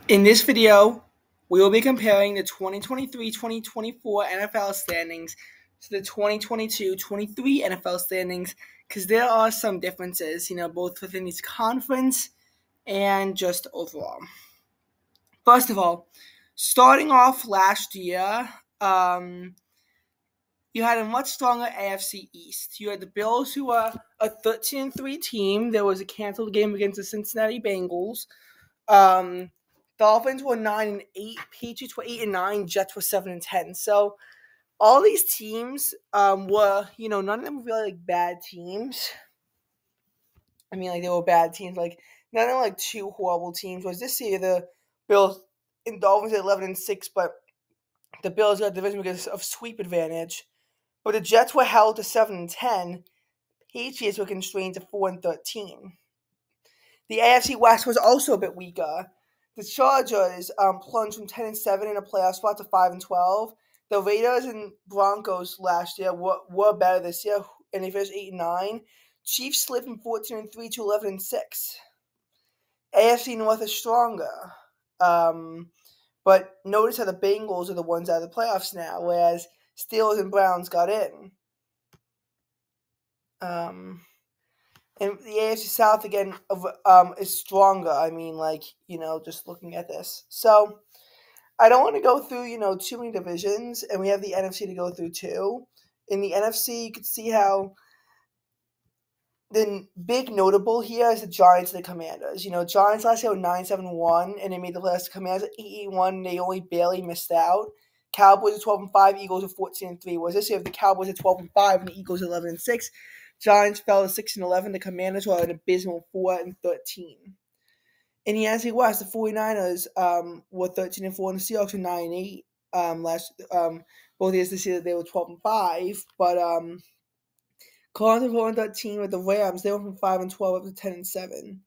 In this video, we will be comparing the 2023-2024 NFL standings to the 2022-23 NFL standings because there are some differences, both within each conference and just overall. First of all, starting off last year, you had a much stronger AFC East. You had the Bills, who were a 13-3 team. There was a canceled game against the Cincinnati Bengals. Dolphins were 9-8, Patriots were 8-9, Jets were 7-10. So all these teams were, none of them were really bad teams. I mean, they were bad teams. None of them were two horrible teams. Was this year the Bills and Dolphins at 11-6, but the Bills got division because of sweep advantage. But the Jets were held to 7-10. Patriots were constrained to 4-13. The AFC West was also a bit weaker. The Chargers plunged from 10-7 in a playoff spot to 5-12. The Raiders and Broncos last year were better this year, and they finished 8-9. Chiefs slipped from 14-3 to 11-6. AFC North is stronger. But notice how the Bengals are the ones out of the playoffs now, whereas Steelers and Browns got in. And the AFC South, again, is stronger. I mean, just looking at this. So, I don't want to go through, too many divisions, and we have the NFC to go through too. In the NFC, you could see how the big notable here is the Giants and the Commanders. Giants last year were 9-7-1, and they made the playoffs. The Commanders at 8-1, and they only barely missed out. Cowboys at 12-5, Eagles at 14-3. Whereas this year, the Cowboys at 12-5, and the Eagles at 11-6. Giants fell to 6-11. The Commanders were an abysmal 4-13. In the NFC West, the 49ers were 13-4, and the Seahawks were 9-8. Both years this year they were 12-5, but Cardinals were 4-13 with the Rams. They went from 5-12 up to 10-7.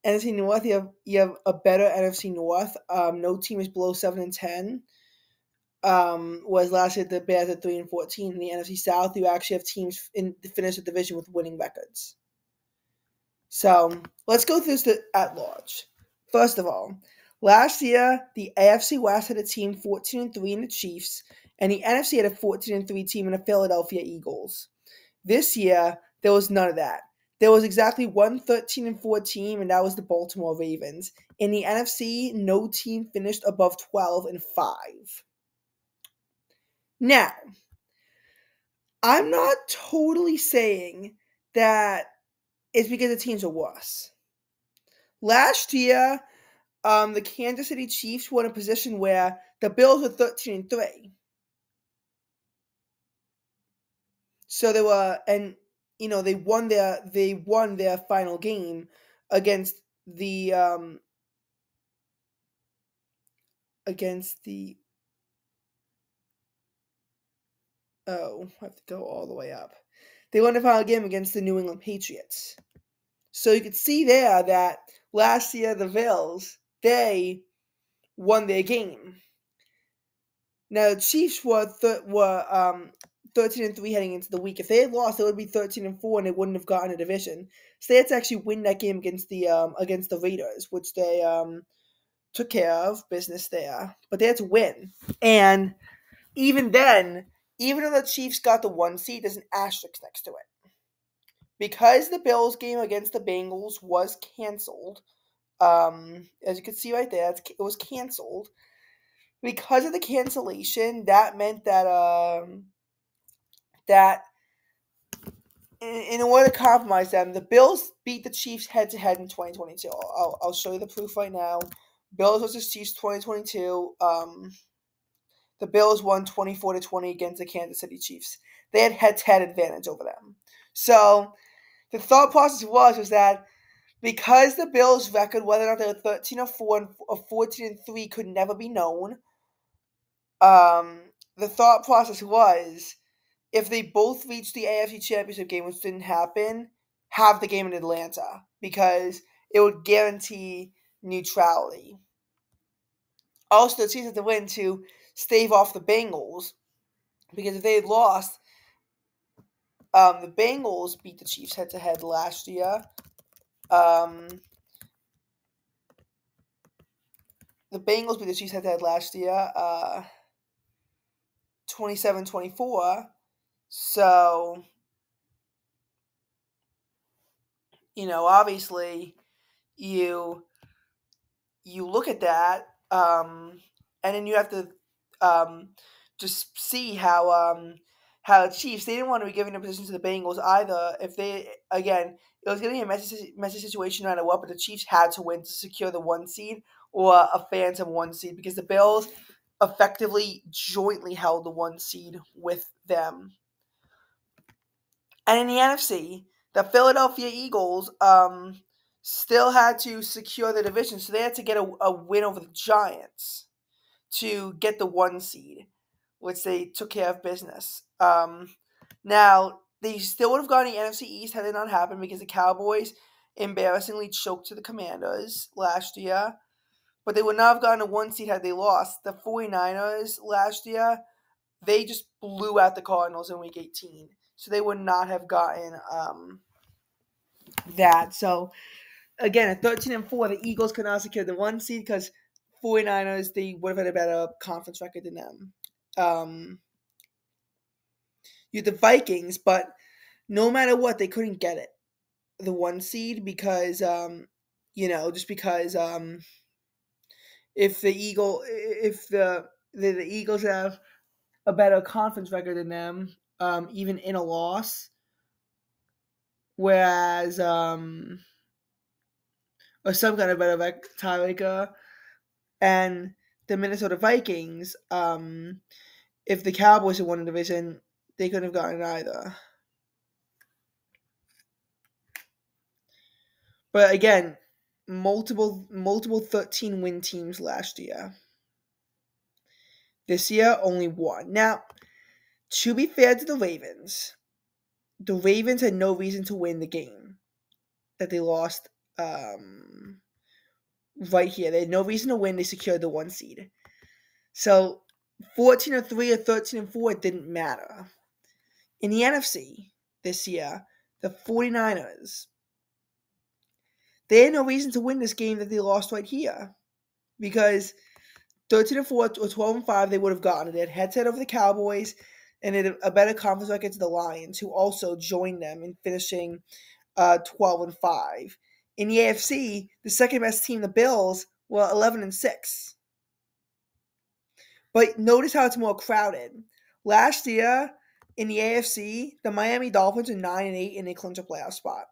NFC North, you have a better NFC North. No team is below 7-10. Was last year the Bears at 3-14. In the NFC South, you actually have teams finish the division with winning records. So let's go through this at large. First of all, last year the AFC West had a team 14-3 in the Chiefs, and the NFC had a 14-3 team in the Philadelphia Eagles. This year there was none of that. There was exactly one 13-4 team, and that was the Baltimore Ravens. In the NFC, no team finished above 12-5. Now, I'm not totally saying that it's because the teams are worse. Last year, the Kansas City Chiefs were in a position where the Bills were 13-3. So they were, and they won their final game against the I have to go all the way up. They won the final game against the New England Patriots. So you could see there that last year the Bills, they won their game. Now the Chiefs were 13-3 heading into the week. If they had lost, it would be 13-4, and they wouldn't have gotten a division. So they had to actually win that game against the Raiders, which they took care of business there. But they had to win, and even then, even though the Chiefs got the 1 seed, there's an asterisk next to it. Because the Bills game against the Bengals was canceled, as you can see right there, it was canceled. Because of the cancellation, that meant that in order to compromise them, the Bills beat the Chiefs head-to-head in 2022. I'll show you the proof right now. Bills versus Chiefs 2022. The Bills won 24-20 against the Kansas City Chiefs. They had head-to-head advantage over them. So the thought process was that because the Bills' record, whether or not they were 13-4 or 14-3, could never be known, the thought process was, if they both reached the AFC Championship game, which didn't happen, have the game in Atlanta, because it would guarantee neutrality. Also, the Chiefs had to win to stave off the Bengals, because if they had lost, the Bengals beat the Chiefs head-to-head last year. the Bengals beat the Chiefs head-to-head last year, 27-24. So, obviously, you look at that, and then you have to just see how the Chiefs, they didn't want to be giving the position to the Bengals either. If they, again, it was going to be a messy situation no matter what, but the Chiefs had to win to secure the 1 seed or a phantom 1 seed because the Bills effectively jointly held the 1 seed with them. And in the NFC, the Philadelphia Eagles still had to secure the division, so they had to get a win over the Giants to get the 1 seed, which they took care of business. Now, they still would have gone the NFC East had it not happened because the Cowboys embarrassingly choked to the Commanders last year, but they would not have gotten a 1 seed had they lost. The 49ers last year, they just blew out the Cardinals in Week 18. So they would not have gotten that. So, again, at 13-4, the Eagles could not secure the 1 seed because 49ers, they would have had a better conference record than them. You had the Vikings, but no matter what, they couldn't get it, the 1 seed, because, just because if the Eagles have a better conference record than them, even in a loss, whereas or some kind of better tiebreaker, and the Minnesota Vikings, if the Cowboys had won the division, they couldn't have gotten it either. But again, multiple 13-win teams last year. This year, only 1. Now, to be fair to the Ravens had no reason to win the game that they lost right here. They had no reason to win. They secured the 1 seed. So 14-3 or 13-4, it didn't matter. In the NFC this year, the 49ers, they had no reason to win this game that they lost right here. Because 13-4 or 12-5, they would have gotten it. They had head-to-head over the Cowboys, and they had a better conference record to the Lions, who also joined them in finishing 12-5. In the AFC, the second best team, the Bills, were 11-6. But notice how it's more crowded. Last year, in the AFC, the Miami Dolphins are 9-8 and they clinch a playoff spot.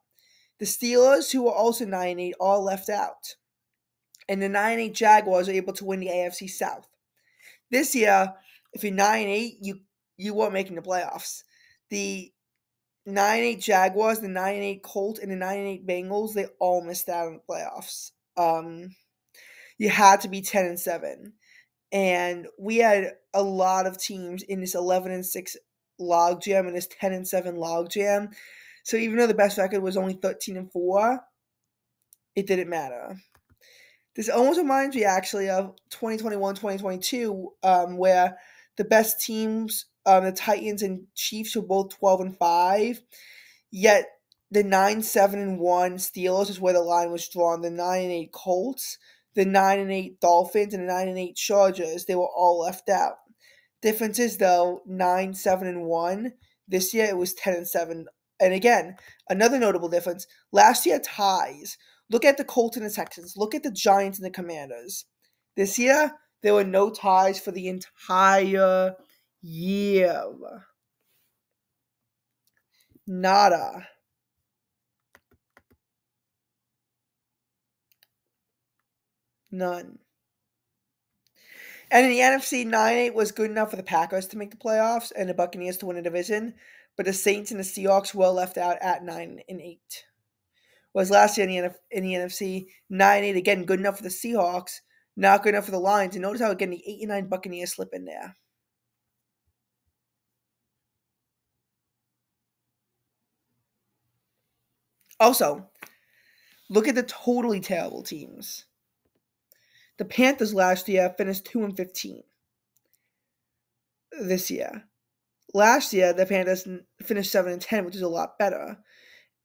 The Steelers, who were also 9-8, all left out. And the 9-8 Jaguars are able to win the AFC South. This year, if you're 9-8, you weren't making the playoffs. The 9-8 Jaguars, the 9-8 Colts, and the 9-8 Bengals, they all missed out on the playoffs. You had to be 10-7. And we had a lot of teams in this 11-6 logjam and this 10-7 logjam. So even though the best record was only 13-4, it didn't matter. This almost reminds me actually of 2021-2022, where the best teams, the Titans and Chiefs, were both 12-5, yet the 9-7-1 Steelers is where the line was drawn. The 9-8 Colts, the 9-8 Dolphins, and the 9-8 Chargers, they were all left out. Difference is, though, 9-7-1. This year it was 10-7. And again, another notable difference. Last year, ties. Look at the Colts and the Texans. Look at the Giants and the Commanders. This year, there were no ties for the entire year. Nada. None. And in the NFC, 9-8 was good enough for the Packers to make the playoffs and the Buccaneers to win a division, but the Saints and the Seahawks were left out at 9-8. Whereas last year in the NFC, 9-8, again, good enough for the Seahawks, not good enough for the Lions. And notice how, again, the 8-9 Buccaneers slip in there. Also, look at the totally terrible teams. The Panthers last year finished 2-15 this year. Last year, the Panthers finished 7-10, which is a lot better.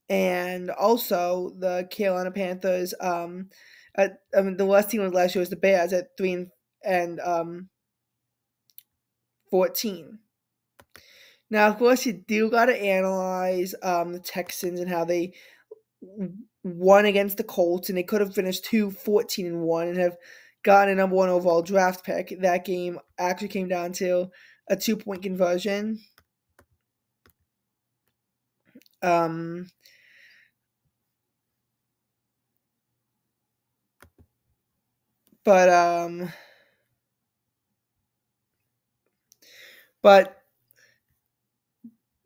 And also, the Carolina Panthers, The worst team was last year was the Bears at 3-14. Now, of course, you do got to analyze the Texans and how they won against the Colts, and they could have finished 2-14-1 and have gotten a number 1 overall draft pick. That game actually came down to a 2-point conversion. But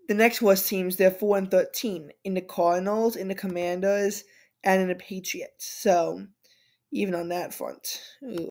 the next worst teams, they're 4-13 in the Cardinals, in the Commanders, and in the Patriots. So even on that front, ooh.